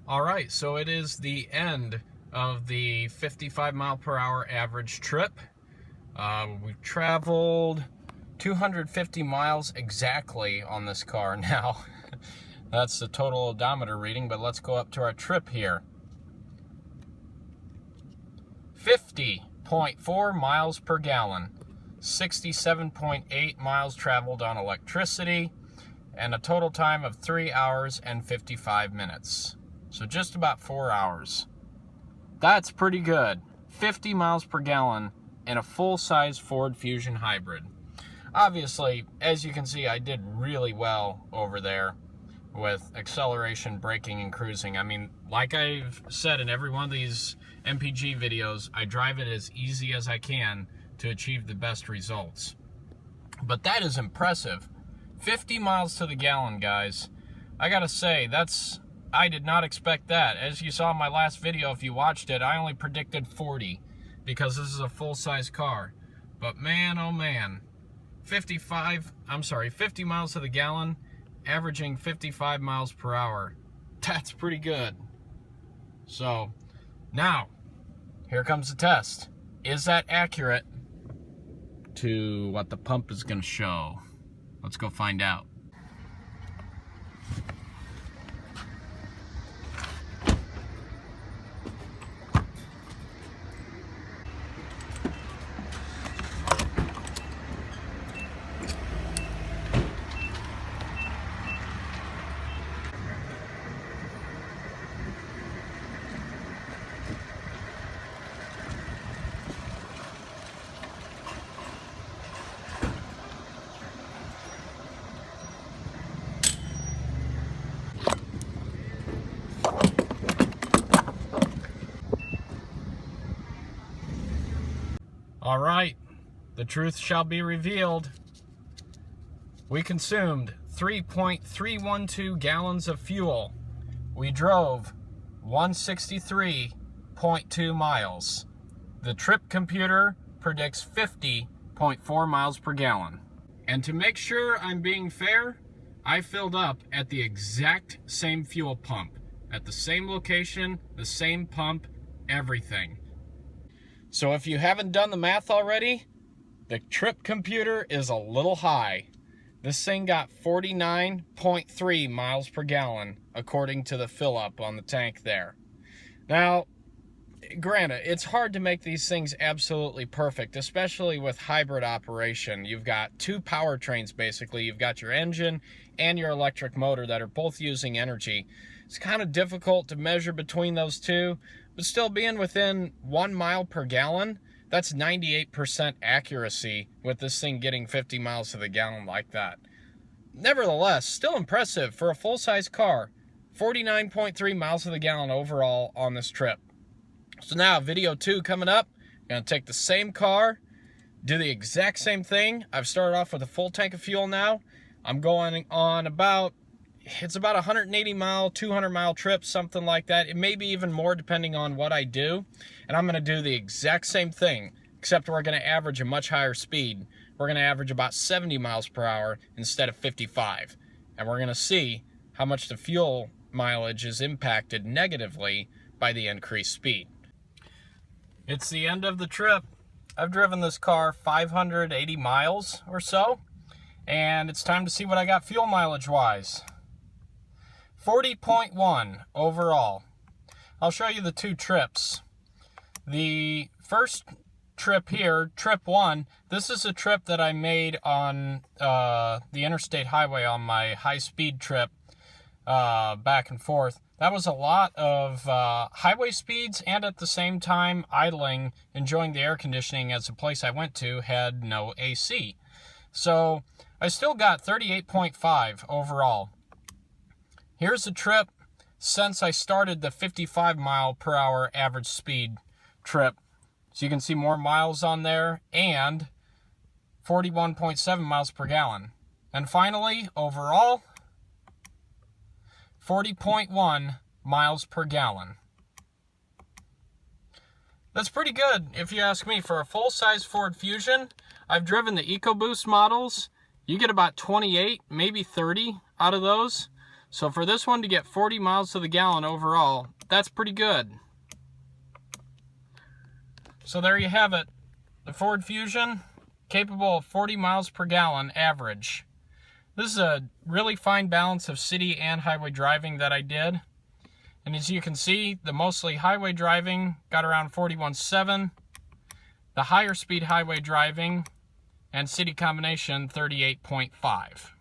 All right, so it is the end of the 55 mile per hour average trip. We've traveled 250 miles exactly on this car now. That's the total odometer reading, but let's go up to our trip here. 50.4 miles per gallon, 67.8 miles traveled on electricity, and a total time of 3 hours and 55 minutes. So just about 4 hours. That's pretty good. 50 miles per gallon in a full-size Ford Fusion hybrid. Obviously, as you can see, I did really well over there with acceleration, braking, and cruising. I mean, like I've said in every one of these MPG videos, I drive it as easy as I can to achieve the best results. But that is impressive. 50 miles to the gallon, guys. I gotta say, I did not expect that. As you saw in my last video, if you watched it, I only predicted 40 because this is a full-size car. But man, oh man, 50 miles to the gallon, averaging 55 miles per hour. That's pretty good. So, now, here comes the test. Is that accurate to what the pump is going to show? Let's go find out. All right, the truth shall be revealed. We consumed 3.312 gallons of fuel. We drove 163.2 miles. The trip computer predicts 50.4 miles per gallon. And to make sure I'm being fair, I filled up at the exact same fuel pump, at the same location, the same pump, everything. So if you haven't done the math already, the trip computer is a little high. This thing got 49.3 miles per gallon, according to the fill-up on the tank there. Now, granted, it's hard to make these things absolutely perfect, especially with hybrid operation. You've got two powertrains, basically. You've got your engine and your electric motor that are both using energy. It's kind of difficult to measure between those two, but still being within 1 mile per gallon, that's 98% accuracy with this thing getting 50 miles to the gallon like that. Nevertheless, still impressive for a full-size car. 49.3 miles to the gallon overall on this trip. So now, video 2 coming up. I'm going to take the same car, do the exact same thing. I've started off with a full tank of fuel now. I'm going on it's about 180 mile, 200 mile trip, something like that. It may be even more depending on what I do. And I'm going to do the exact same thing, except we're going to average a much higher speed. We're going to average about 70 miles per hour instead of 55. And we're going to see how much the fuel mileage is impacted negatively by the increased speed. It's the end of the trip. I've driven this car 580 miles or so, and it's time to see what I got fuel mileage-wise. 40.1 overall. I'll show you the two trips. The first trip here, trip 1, this is a trip that I made on the interstate highway on my high-speed trip back and forth. That was a lot of highway speeds and at the same time idling, enjoying the air conditioning as the place I went to had no AC. So I still got 38.5 overall. Here's the trip since I started the 55 mile per hour average speed trip. So you can see more miles on there and 41.7 miles per gallon. And finally, overall, 40.1 miles per gallon. That's pretty good, if you ask me. For a full-size Ford Fusion, I've driven the EcoBoost models. You get about 28, maybe 30 out of those. So for this one to get 40 miles to the gallon overall, that's pretty good. So there you have it. The Ford Fusion, capable of 40 miles per gallon average. This is a really fine balance of city and highway driving that I did. And as you can see, the mostly highway driving got around 41.7. The higher speed highway driving and city combination, 38.5.